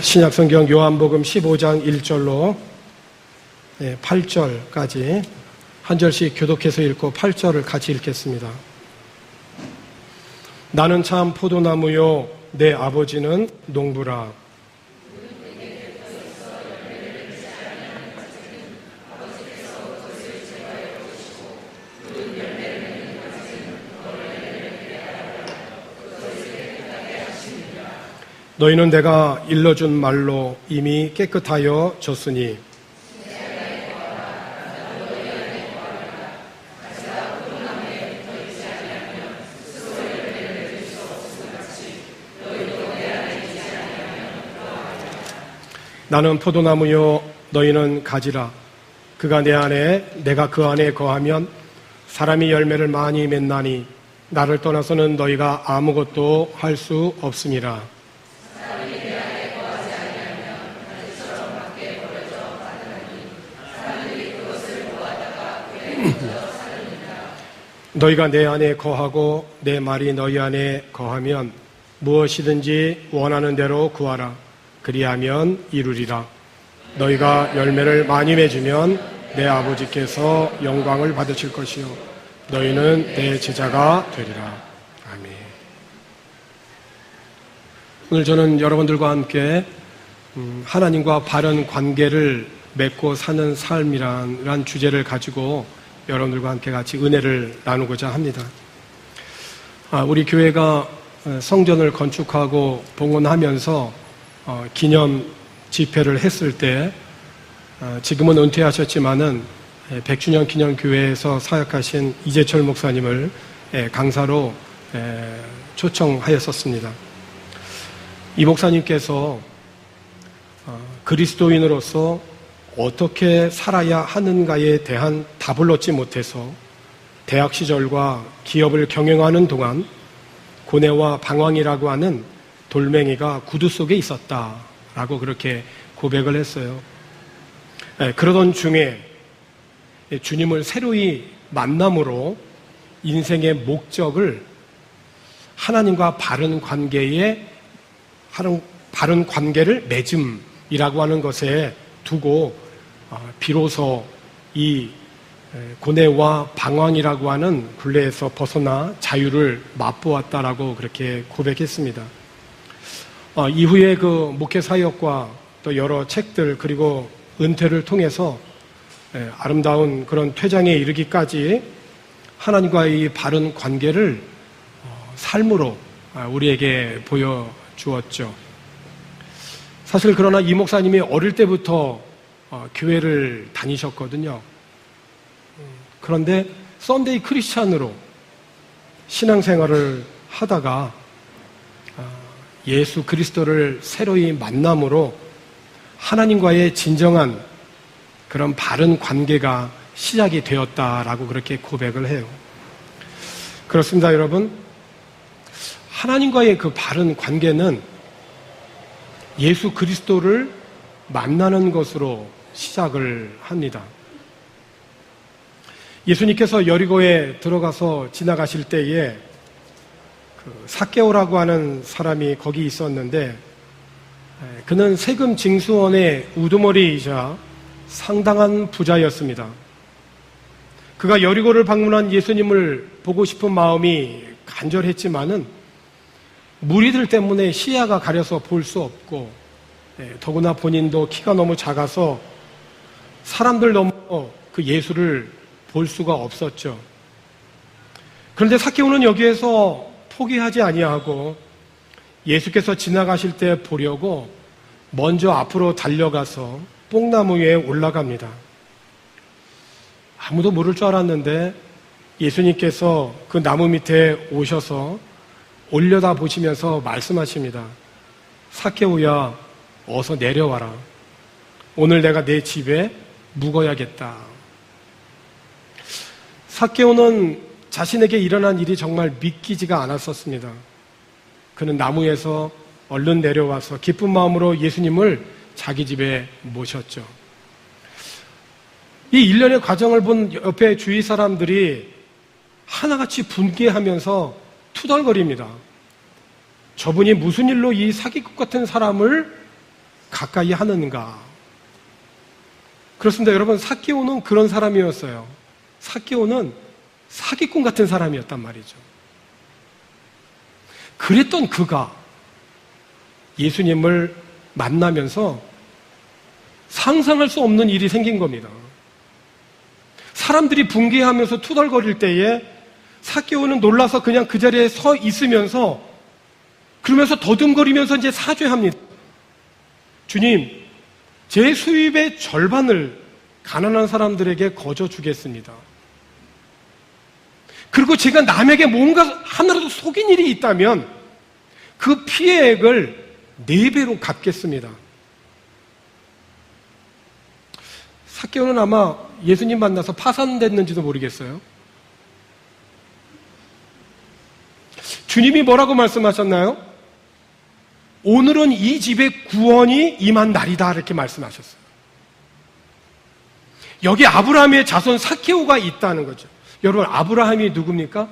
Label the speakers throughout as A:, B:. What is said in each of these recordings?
A: 신약성경 요한복음 15장 1절로 8절까지 한 절씩 교독해서 읽고 8절을 같이 읽겠습니다. 나는 참 포도나무요 내 아버지는 농부라. 너희는 내가 일러준 말로 이미 깨끗하여 졌으니 나는 포도나무요 너희는 가지라. 그가 내 안에 내가 그 안에 거하면 사람이 열매를 많이 맺나니 나를 떠나서는 너희가 아무것도 할 수 없음이라. 너희가 내 안에 거하고 내 말이 너희 안에 거하면 무엇이든지 원하는 대로 구하라. 그리하면 이루리라. 너희가 열매를 많이 맺으면 내 아버지께서 영광을 받으실 것이요 너희는 내 제자가 되리라. 아멘. 오늘 저는 여러분들과 함께 하나님과 바른 관계를 맺고 사는 삶이란 주제를 가지고 여러분들과 함께 같이 은혜를 나누고자 합니다. 우리 교회가 성전을 건축하고 봉헌하면서 기념 집회를 했을 때 지금은 은퇴하셨지만은 100주년 기념교회에서 사역하신 이재철 목사님을 강사로 초청하였었습니다. 이 목사님께서 그리스도인으로서 어떻게 살아야 하는가에 대한 답을 얻지 못해서 대학 시절과 기업을 경영하는 동안 고뇌와 방황이라고 하는 돌멩이가 구두 속에 있었다라고 그렇게 고백을 했어요. 그러던 중에 주님을 새로이 만남으로 인생의 목적을 하나님과 바른 관계를 맺음이라고 하는 것에 두고 비로소 이 고뇌와 방황이라고 하는 굴레에서 벗어나 자유를 맛보았다라고 그렇게 고백했습니다. 이후에 그 목회 사역과 또 여러 책들 그리고 은퇴를 통해서 아름다운 그런 퇴장에 이르기까지 하나님과의 이 바른 관계를 삶으로 우리에게 보여주었죠. 사실 그러나 이 목사님이 어릴 때부터 교회를 다니셨거든요. 그런데 썬데이 크리스찬으로 신앙생활을 하다가 예수 그리스도를 새로이 만남으로 하나님과의 진정한 그런 바른 관계가 시작이 되었다라고 그렇게 고백을 해요. 그렇습니다, 여러분. 하나님과의 그 바른 관계는 예수 그리스도를 만나는 것으로 시작을 합니다. 예수님께서 여리고에 들어가서 지나가실 때에 삭개오라고 하는 사람이 거기 있었는데 그는 세금 징수원의 우두머리이자 상당한 부자였습니다. 그가 여리고를 방문한 예수님을 보고 싶은 마음이 간절했지만은 무리들 때문에 시야가 가려서 볼 수 없고 더구나 본인도 키가 너무 작아서 사람들 넘어 그 예수를 볼 수가 없었죠. 그런데 삭개오는 여기에서 포기하지 아니하고 예수께서 지나가실 때 보려고 먼저 앞으로 달려가서 뽕나무 위에 올라갑니다. 아무도 모를 줄 알았는데 예수님께서 그 나무 밑에 오셔서 올려다 보시면서 말씀하십니다. 삭개오야, 어서 내려와라. 오늘 내가 내 집에 묵어야겠다. 삭개오는 자신에게 일어난 일이 정말 믿기지가 않았었습니다. 그는 나무에서 얼른 내려와서 기쁜 마음으로 예수님을 자기 집에 모셨죠. 이 일련의 과정을 본 옆에 주위 사람들이 하나같이 분개하면서 투덜거립니다. 저분이 무슨 일로 이 사기꾼 같은 사람을 가까이 하는가? 그렇습니다. 여러분, 삭개오는 그런 사람이었어요. 삭개오는 사기꾼 같은 사람이었단 말이죠. 그랬던 그가 예수님을 만나면서 상상할 수 없는 일이 생긴 겁니다. 사람들이 붕괴하면서 투덜거릴 때에 삭개오는 놀라서 그냥 그 자리에 서 있으면서 그러면서 더듬거리면서 이제 사죄합니다. 주님, 제 수입의 절반을 가난한 사람들에게 거저 주겠습니다. 그리고 제가 남에게 뭔가 하나라도 속인 일이 있다면 그 피해액을 4배로 갚겠습니다. 삭개오는 아마 예수님 만나서 파산됐는지도 모르겠어요. 주님이 뭐라고 말씀하셨나요? 오늘은 이 집에 구원이 임한 날이다, 이렇게 말씀하셨어요. 여기 아브라함의 자손 삭개오가 있다는 거죠. 여러분, 아브라함이 누굽니까?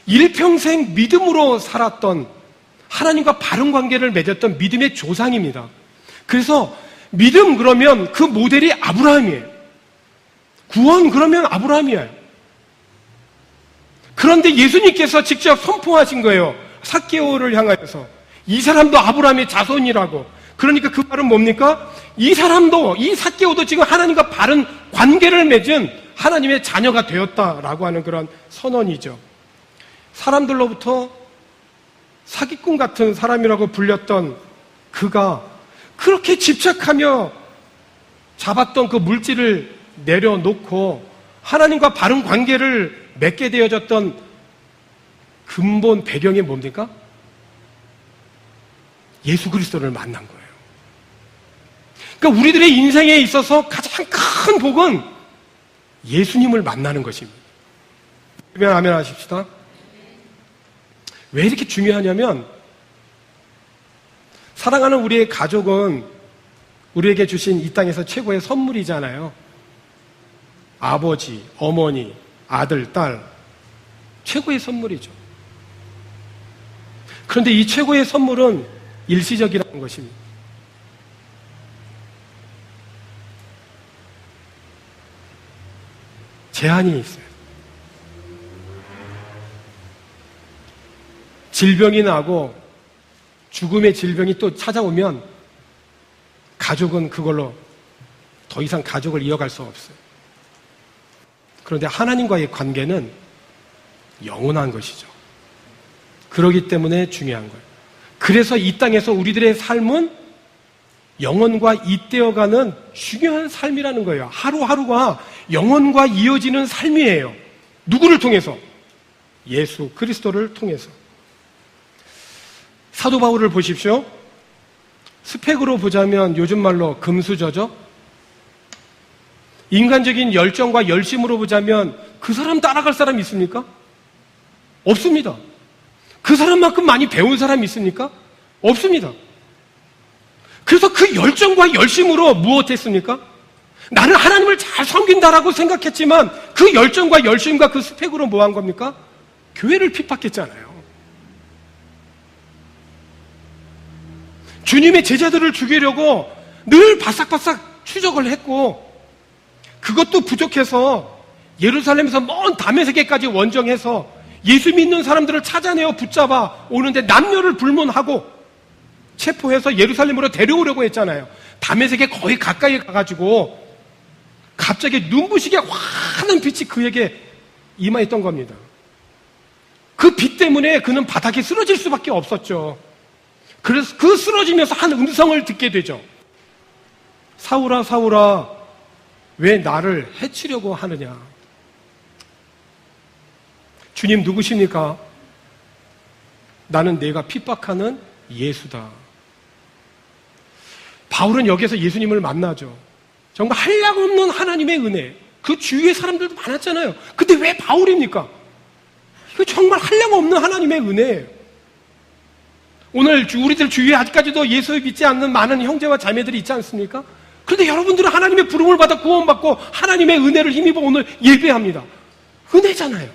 A: 일평생 믿음으로 살았던, 하나님과 바른 관계를 맺었던 믿음의 조상입니다. 그래서 믿음 그러면 그 모델이 아브라함이에요. 구원 그러면 아브라함이에요. 그런데 예수님께서 직접 선포하신 거예요. 삭개오를 향하여서. 이 사람도 아브라함의 자손이라고. 그러니까 그 말은 뭡니까? 이 사람도, 이 삭개오도 지금 하나님과 바른 관계를 맺은 하나님의 자녀가 되었다라고 하는 그런 선언이죠. 사람들로부터 사기꾼 같은 사람이라고 불렸던 그가 그렇게 집착하며 잡았던 그 물질을 내려놓고 하나님과 바른 관계를 맺게 되어졌던 근본 배경이 뭡니까? 예수 그리스도를 만난 거예요. 그러니까 우리들의 인생에 있어서 가장 큰 복은 예수님을 만나는 것입니다. 아멘 하십시다. 왜 이렇게 중요하냐면 사랑하는 우리의 가족은 우리에게 주신 이 땅에서 최고의 선물이잖아요. 아버지, 어머니, 아들, 딸, 최고의 선물이죠. 그런데 이 최고의 선물은 일시적이라는 것입니다. 제한이 있어요. 질병이 나고 죽음의 질병이 또 찾아오면 가족은 그걸로 더 이상 가족을 이어갈 수 없어요. 그런데 하나님과의 관계는 영원한 것이죠. 그렇기 때문에 중요한 거예요. 그래서 이 땅에서 우리들의 삶은 영혼과 잇대어가는 중요한 삶이라는 거예요. 하루하루가 영혼과 이어지는 삶이에요. 누구를 통해서? 예수 그리스도를 통해서. 사도 바울을 보십시오. 스펙으로 보자면 요즘 말로 금수저죠. 인간적인 열정과 열심으로 보자면 그 사람 따라갈 사람이 있습니까? 없습니다. 그 사람만큼 많이 배운 사람이 있습니까? 없습니다. 그래서 그 열정과 열심으로 무엇했습니까? 나는 하나님을 잘 섬긴다라고 생각했지만 그 열정과 열심과 그 스펙으로 뭐 한 겁니까? 교회를 핍박했잖아요. 주님의 제자들을 죽이려고 늘 바싹바싹 추적을 했고 그것도 부족해서 예루살렘에서 먼 다메섹에까지 원정해서 예수 믿는 사람들을 찾아내어 붙잡아 오는데 남녀를 불문하고 체포해서 예루살렘으로 데려오려고 했잖아요. 다메섹에 거의 가까이 가가지고 갑자기 눈부시게 환한 빛이 그에게 임하였던 겁니다. 그 빛 때문에 그는 바닥에 쓰러질 수밖에 없었죠. 그래서 그 쓰러지면서 한 음성을 듣게 되죠. 사울아, 사울아, 왜 나를 해치려고 하느냐? 주님 누구십니까? 나는 내가 핍박하는 예수다. 바울은 여기서 예수님을 만나죠. 정말 한량없는 하나님의 은혜. 그 주위에 사람들도 많았잖아요. 근데 왜 바울입니까? 이거 정말 한량없는 하나님의 은혜예요. 오늘 우리들 주위에 아직까지도 예수를 믿지 않는 많은 형제와 자매들이 있지 않습니까? 그런데 여러분들은 하나님의 부름을 받아 구원받고 하나님의 은혜를 힘입어 오늘 예배합니다. 은혜잖아요.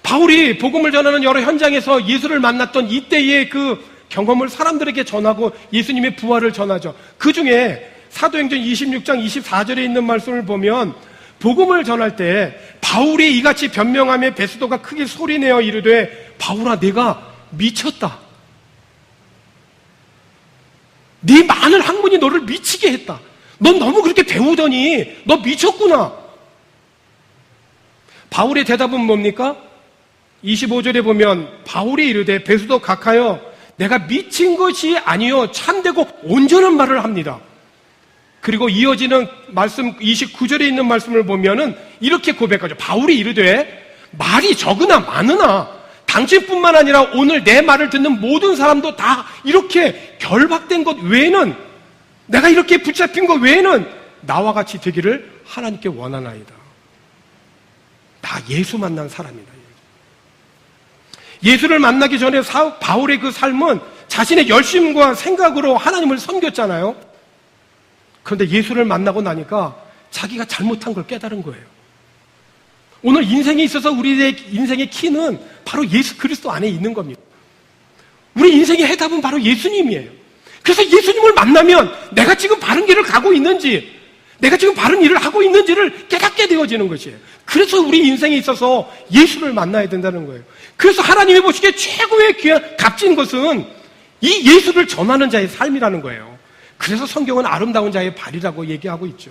A: 바울이 복음을 전하는 여러 현장에서 예수를 만났던 이때의 그 경험을 사람들에게 전하고 예수님의 부활을 전하죠. 그 중에 사도행전 26장 24절에 있는 말씀을 보면 복음을 전할 때 바울이 이같이 변명하며 베스도가 크게 소리내어 이르되 바울아 내가 미쳤다. 네 많은 학문이 너를 미치게 했다. 넌 너무 그렇게 배우더니 너 미쳤구나. 바울의 대답은 뭡니까? 25절에 보면 바울이 이르되 베스도 각하여 내가 미친 것이 아니요 참되고 온전한 말을 합니다. 그리고 이어지는 말씀 29절에 있는 말씀을 보면은 이렇게 고백하죠. 바울이 이르되 말이 적으나 많으나 당신뿐만 아니라 오늘 내 말을 듣는 모든 사람도 다 이렇게 결박된 것 외에는 내가 이렇게 붙잡힌 것 외에는 나와 같이 되기를 하나님께 원하나이다. 나 예수 만난 사람이다. 예수를 만나기 전에 바울의 그 삶은 자신의 열심과 생각으로 하나님을 섬겼잖아요. 그런데 예수를 만나고 나니까 자기가 잘못한 걸 깨달은 거예요. 오늘 인생에 있어서 우리의 인생의 키는 바로 예수 그리스도 안에 있는 겁니다. 우리 인생의 해답은 바로 예수님이에요. 그래서 예수님을 만나면 내가 지금 바른 길을 가고 있는지, 내가 지금 바른 일을 하고 있는지를 깨닫게 되어지는 것이에요. 그래서 우리 인생에 있어서 예수를 만나야 된다는 거예요. 그래서 하나님이 보시기에 최고의 귀한 값진 것은 이 예수를 전하는 자의 삶이라는 거예요. 그래서 성경은 아름다운 자의 발이라고 얘기하고 있죠.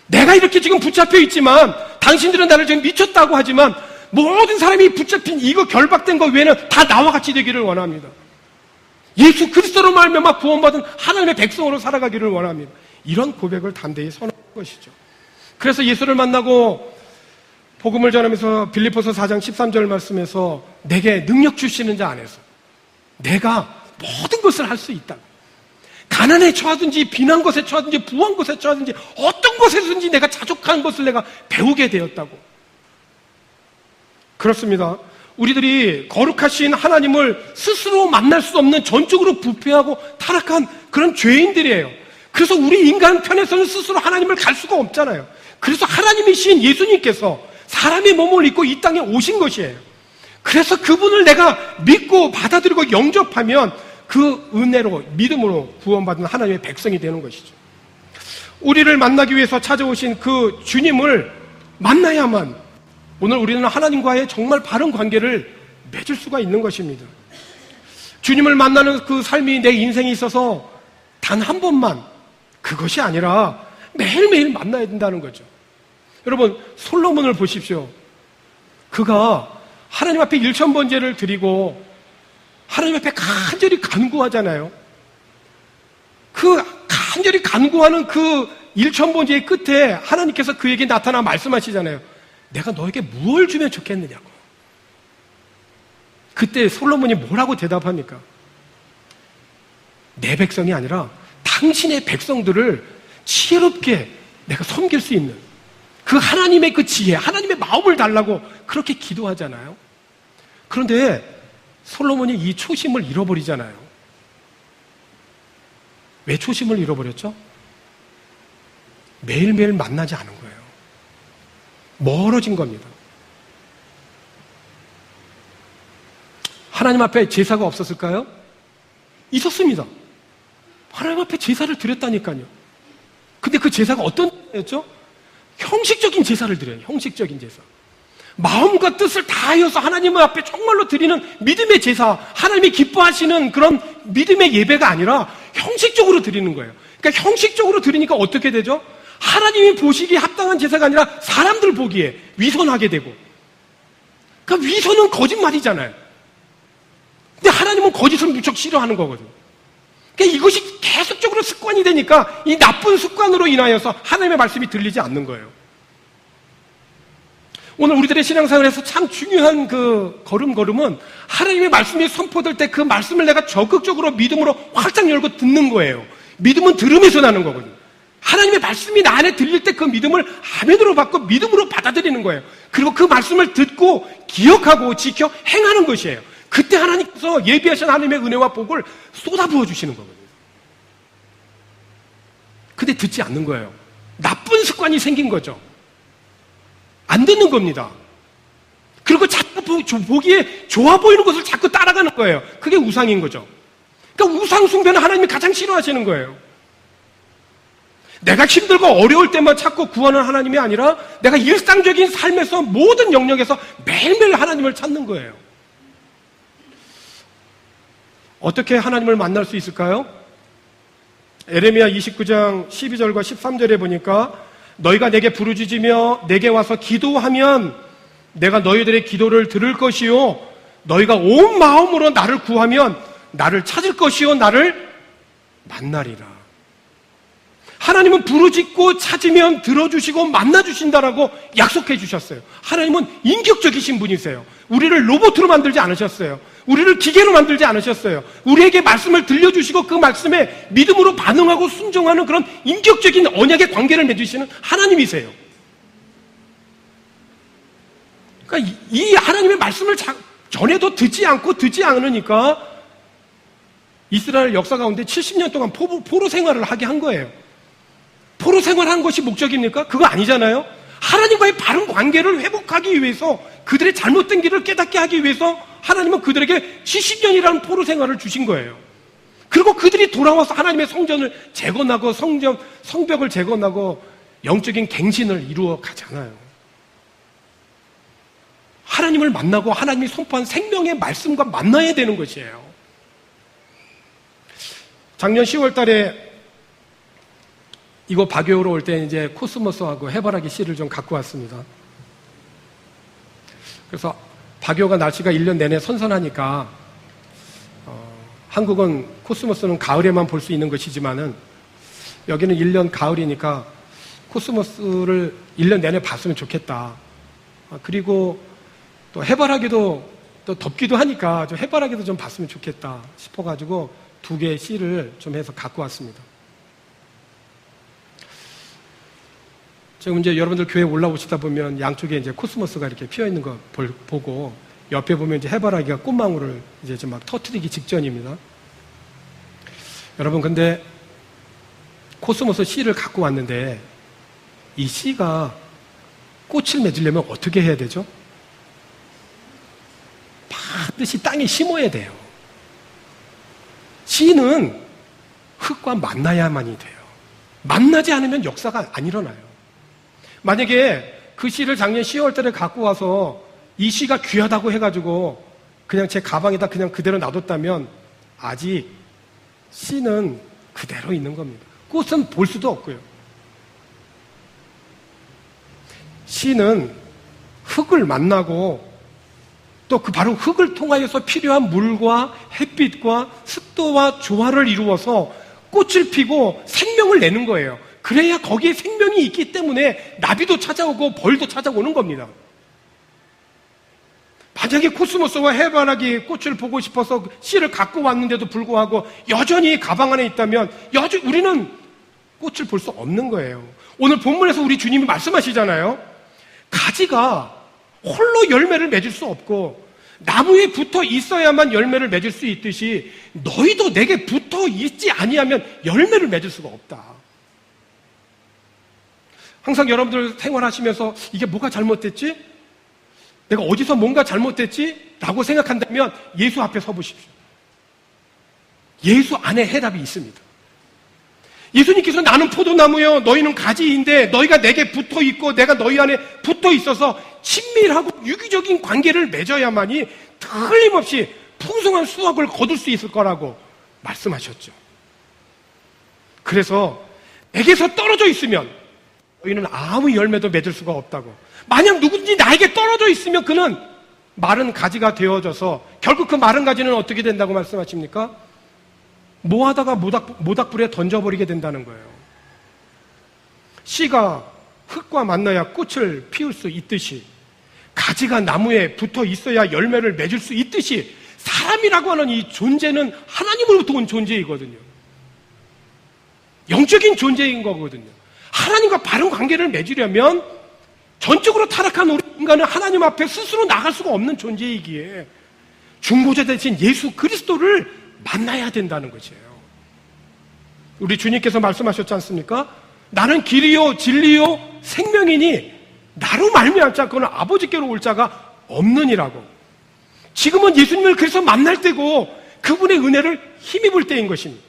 A: 내가 이렇게 지금 붙잡혀 있지만 당신들은 나를 지금 미쳤다고 하지만 모든 사람이 붙잡힌 이거 결박된 것 외에는 다 나와 같이 되기를 원합니다. 예수 그리스도로 말미암아 구원받은 하나님의 백성으로 살아가기를 원합니다. 이런 고백을 담대히 선언한 것이죠. 그래서 예수를 만나고 복음을 전하면서 빌립보서 4장 13절 말씀에서 내게 능력 주시는 자 안에서 내가 모든 것을 할 수 있다. 가난에 처하든지 빈한 것에 처하든지 부한 것에 처하든지 어떤 것에든지 내가 자족한 것을 내가 배우게 되었다고. 그렇습니다. 우리들이 거룩하신 하나님을 스스로 만날 수 없는 전적으로 부패하고 타락한 그런 죄인들이에요. 그래서 우리 인간 편에서는 스스로 하나님을 갈 수가 없잖아요. 그래서 하나님이신 예수님께서 사람의 몸을 입고 이 땅에 오신 것이에요. 그래서 그분을 내가 믿고 받아들이고 영접하면 그 은혜로 믿음으로 구원받은 하나님의 백성이 되는 것이죠. 우리를 만나기 위해서 찾아오신 그 주님을 만나야만 오늘 우리는 하나님과의 정말 바른 관계를 맺을 수가 있는 것입니다. 주님을 만나는 그 삶이 내 인생에 있어서 단 한 번만 그것이 아니라 매일매일 만나야 된다는 거죠. 여러분 솔로몬을 보십시오. 그가 하나님 앞에 1000번제를 드리고 하나님 앞에 간절히 간구하잖아요. 그 간절히 간구하는 그 1000번제의 끝에 하나님께서 그에게 나타나 말씀하시잖아요. 내가 너에게 무엇을 주면 좋겠느냐고. 그때 솔로몬이 뭐라고 대답합니까? 내 백성이 아니라 당신의 백성들을 지혜롭게 내가 섬길 수 있는 그 하나님의 그 지혜, 하나님의 마음을 달라고 그렇게 기도하잖아요. 그런데 솔로몬이 이 초심을 잃어버리잖아요. 왜 초심을 잃어버렸죠? 매일매일 만나지 않은 거예요. 멀어진 겁니다. 하나님 앞에 제사가 없었을까요? 있었습니다. 하나님 앞에 제사를 드렸다니까요. 근데 그 제사가 어떤 제사였죠? 형식적인 제사를 드려요. 형식적인 제사. 마음과 뜻을 다하여서 하나님 앞에 정말로 드리는 믿음의 제사, 하나님이 기뻐하시는 그런 믿음의 예배가 아니라 형식적으로 드리는 거예요. 그러니까 형식적으로 드리니까 어떻게 되죠? 하나님이 보시기에 합당한 제사가 아니라 사람들 보기에 위선하게 되고. 그러니까 위선은 거짓말이잖아요. 근데 하나님은 거짓을 무척 싫어하는 거거든요. 그러니까 이것이 계속적으로 습관이 되니까 이 나쁜 습관으로 인하여서 하나님의 말씀이 들리지 않는 거예요. 오늘 우리들의 신앙생활에서 참 중요한 그 걸음은 하나님의 말씀이 선포될 때 그 말씀을 내가 적극적으로 믿음으로 활짝 열고 듣는 거예요. 믿음은 들음에서 나는 거거든요. 하나님의 말씀이 나 안에 들릴 때 그 믿음을 아멘으로 받고 믿음으로 받아들이는 거예요. 그리고 그 말씀을 듣고 기억하고 지켜 행하는 것이에요. 그때 하나님께서 예비하신 하나님의 은혜와 복을 쏟아부어 주시는 거거든요. 근데 듣지 않는 거예요. 나쁜 습관이 생긴 거죠. 안 듣는 겁니다. 그리고 자꾸 보기에 좋아 보이는 것을 자꾸 따라가는 거예요. 그게 우상인 거죠. 그러니까 우상 숭배는 하나님이 가장 싫어하시는 거예요. 내가 힘들고 어려울 때만 찾고 구하는 하나님이 아니라 내가 일상적인 삶에서 모든 영역에서 매일매일 하나님을 찾는 거예요. 어떻게 하나님을 만날 수 있을까요? 에레미야 29장 12절과 13절에 보니까 너희가 내게 부르짖으며 내게 와서 기도하면 내가 너희들의 기도를 들을 것이요 너희가 온 마음으로 나를 구하면 나를 찾을 것이요 나를 만나리라. 하나님은 부르짖고 찾으면 들어주시고 만나주신다라고 약속해 주셨어요. 하나님은 인격적이신 분이세요. 우리를 로봇으로 만들지 않으셨어요. 우리를 기계로 만들지 않으셨어요. 우리에게 말씀을 들려주시고 그 말씀에 믿음으로 반응하고 순종하는 그런 인격적인 언약의 관계를 맺으시는 하나님이세요. 그러니까 이 하나님의 말씀을 전에도 듣지 않으니까 이스라엘 역사 가운데 70년 동안 포로 생활을 하게 한 거예요. 포로 생활한 것이 목적입니까? 그거 아니잖아요. 하나님과의 바른 관계를 회복하기 위해서 그들의 잘못된 길을 깨닫게 하기 위해서 하나님은 그들에게 70년이라는 포로 생활을 주신 거예요. 그리고 그들이 돌아와서 하나님의 성전을 재건하고 성벽을 재건하고 영적인 갱신을 이루어 가잖아요. 하나님을 만나고 하나님이 선포한 생명의 말씀과 만나야 되는 것이에요. 작년 10월 달에 이거 바교로 올 때 이제 코스모스하고 해바라기 씨를 좀 갖고 왔습니다. 그래서 바교가 날씨가 1년 내내 선선하니까 한국은 코스모스는 가을에만 볼 수 있는 것이지만은 여기는 1년 가을이니까 코스모스를 1년 내내 봤으면 좋겠다. 그리고 또 해바라기도 또 덥기도 하니까 좀 해바라기도 좀 봤으면 좋겠다 싶어가지고 2개의 씨를 좀 해서 갖고 왔습니다. 지금 이제 여러분들 교회 올라오시다 보면 양쪽에 이제 코스모스가 이렇게 피어 있는 거 보고 옆에 보면 이제 해바라기가 꽃망울을 이제 좀 막 터뜨리기 직전입니다. 여러분 근데 코스모스 씨를 갖고 왔는데 이 씨가 꽃을 맺으려면 어떻게 해야 되죠? 반드시 땅에 심어야 돼요. 씨는 흙과 만나야만이 돼요. 만나지 않으면 역사가 안 일어나요. 만약에 그 씨를 작년 10월 달에 갖고 와서 이 씨가 귀하다고 해가지고 그냥 제 가방에다 그냥 그대로 놔뒀다면 아직 씨는 그대로 있는 겁니다. 꽃은 볼 수도 없고요. 씨는 흙을 만나고 또 그 바로 흙을 통하여서 필요한 물과 햇빛과 습도와 조화를 이루어서 꽃을 피고 생명을 내는 거예요. 그래야 거기에 생명이 있기 때문에 나비도 찾아오고 벌도 찾아오는 겁니다. 만약에 코스모스와 해바라기 꽃을 보고 싶어서 씨를 갖고 왔는데도 불구하고 여전히 가방 안에 있다면 우리는 꽃을 볼 수 없는 거예요. 오늘 본문에서 우리 주님이 말씀하시잖아요. 가지가 홀로 열매를 맺을 수 없고 나무에 붙어 있어야만 열매를 맺을 수 있듯이 너희도 내게 붙어 있지 아니하면 열매를 맺을 수가 없다. 항상 여러분들 생활하시면서 이게 뭐가 잘못됐지? 내가 어디서 뭔가 잘못됐지? 라고 생각한다면 예수 앞에 서 보십시오. 예수 안에 해답이 있습니다. 예수님께서 나는 포도나무요 너희는 가지인데 너희가 내게 붙어 있고 내가 너희 안에 붙어 있어서 친밀하고 유기적인 관계를 맺어야만이 틀림없이 풍성한 수확을 거둘 수 있을 거라고 말씀하셨죠. 그래서 내게서 떨어져 있으면 너희는 아무 열매도 맺을 수가 없다고. 만약 누구든지 나에게 떨어져 있으면 그는 마른 가지가 되어져서 결국 그 마른 가지는 어떻게 된다고 말씀하십니까? 모아다가 모닥불에 던져버리게 된다는 거예요. 씨가 흙과 만나야 꽃을 피울 수 있듯이 가지가 나무에 붙어 있어야 열매를 맺을 수 있듯이 사람이라고 하는 이 존재는 하나님으로부터 온 존재이거든요. 영적인 존재인 거거든요. 하나님과 바른 관계를 맺으려면 전적으로 타락한 우리 인간은 하나님 앞에 스스로 나갈 수가 없는 존재이기에 중보자 대신 예수 그리스도를 만나야 된다는 것이에요. 우리 주님께서 말씀하셨지 않습니까? 나는 길이요 진리요 생명이니 나로 말미암지 않고는 아버지께로 올 자가 없느니라고. 지금은 예수님을 그래서 만날 때고 그분의 은혜를 힘입을 때인 것입니다.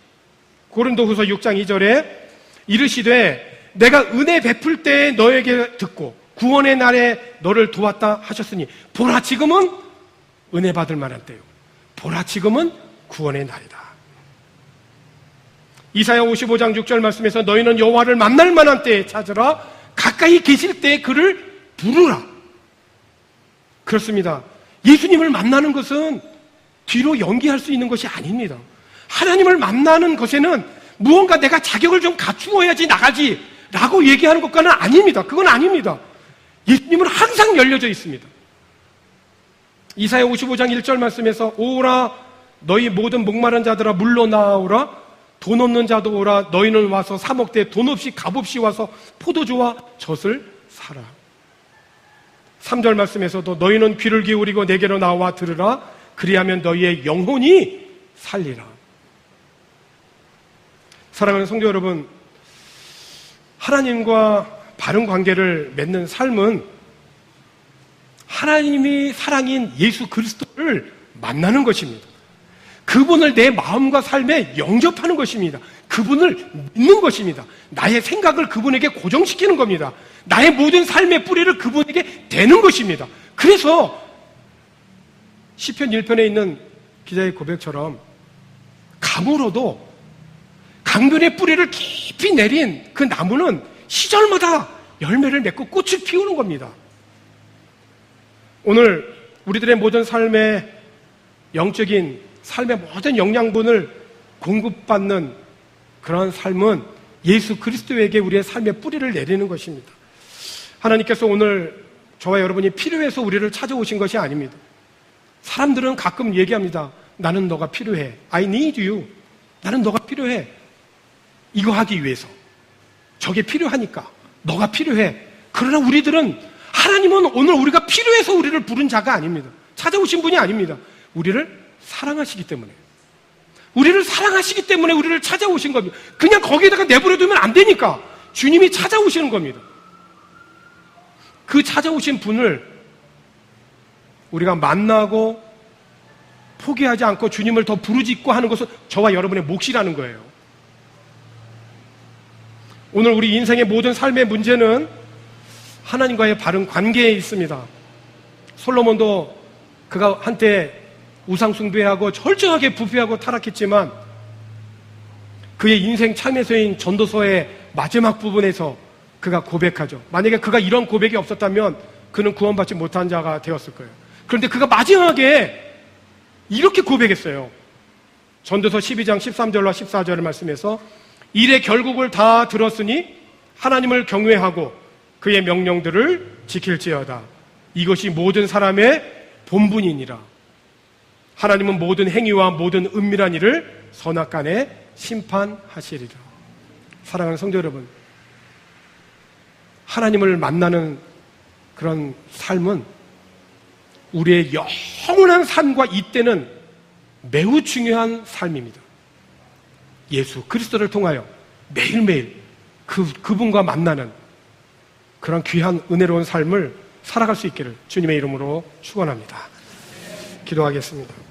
A: 고린도후서 6장 2절에 이르시되 내가 은혜 베풀 때 너에게 듣고 구원의 날에 너를 도왔다 하셨으니 보라 지금은 은혜 받을 만한 때요. 보라 지금은 구원의 날이다. 이사야 55장 6절 말씀에서 너희는 여호와를 만날 만한 때에 찾으라 가까이 계실 때에 그를 부르라. 그렇습니다. 예수님을 만나는 것은 뒤로 연기할 수 있는 것이 아닙니다. 하나님을 만나는 것에는 무언가 내가 자격을 좀 갖추어야지 나가지 라고 얘기하는 것과는 아닙니다. 그건 아닙니다. 예수님은 항상 열려져 있습니다. 이사야 55장 1절 말씀에서 오라 너희 모든 목마른 자들아 물러 나오라 돈 없는 자도 오라 너희는 와서 사 먹되 돈 없이 값없이 와서 포도주와 젖을 사라. 3절 말씀에서도 너희는 귀를 기울이고 내게로 나와 들으라 그리하면 너희의 영혼이 살리라. 사랑하는 성도 여러분, 하나님과 바른 관계를 맺는 삶은 하나님이 사랑인 예수 그리스도를 만나는 것입니다. 그분을 내 마음과 삶에 영접하는 것입니다. 그분을 믿는 것입니다. 나의 생각을 그분에게 고정시키는 겁니다. 나의 모든 삶의 뿌리를 그분에게 대는 것입니다. 그래서 시편 1편에 있는 기자의 고백처럼 가물어도 강변의 뿌리를 깊이 내린 그 나무는 시절마다 열매를 맺고 꽃을 피우는 겁니다. 오늘 우리들의 모든 삶의 영적인 삶의 모든 영양분을 공급받는 그런 삶은 예수 그리스도에게 우리의 삶의 뿌리를 내리는 것입니다. 하나님께서 오늘 저와 여러분이 필요해서 우리를 찾아오신 것이 아닙니다. 사람들은 가끔 얘기합니다. 나는 너가 필요해. I need you. 나는 너가 필요해. 이거 하기 위해서. 저게 필요하니까. 너가 필요해. 그러나 우리들은 하나님은 오늘 우리가 필요해서 우리를 부른 자가 아닙니다. 찾아오신 분이 아닙니다. 우리를 사랑하시기 때문에. 우리를 사랑하시기 때문에 우리를 찾아오신 겁니다. 그냥 거기에다가 내버려두면 안 되니까 주님이 찾아오시는 겁니다. 그 찾아오신 분을 우리가 만나고 포기하지 않고 주님을 더 부르짖고 하는 것은 저와 여러분의 몫이라는 거예요. 오늘 우리 인생의 모든 삶의 문제는 하나님과의 바른 관계에 있습니다. 솔로몬도 그가 한때 우상 숭배하고 철저하게 부패하고 타락했지만 그의 인생 참에서인 전도서의 마지막 부분에서 그가 고백하죠. 만약에 그가 이런 고백이 없었다면 그는 구원받지 못한 자가 되었을 거예요. 그런데 그가 마지막에 이렇게 고백했어요. 전도서 12장 13절과 14절을 말씀해서 일의 결국을 다 들었으니 하나님을 경외하고 그의 명령들을 지킬지어다. 이것이 모든 사람의 본분이니라. 하나님은 모든 행위와 모든 은밀한 일을 선악간에 심판하시리라. 사랑하는 성도 여러분, 하나님을 만나는 그런 삶은 우리의 영원한 삶과 이때는 매우 중요한 삶입니다. 예수 그리스도를 통하여 매일매일 그분과 만나는 그런 귀한 은혜로운 삶을 살아갈 수 있기를 주님의 이름으로 축원합니다. 기도하겠습니다.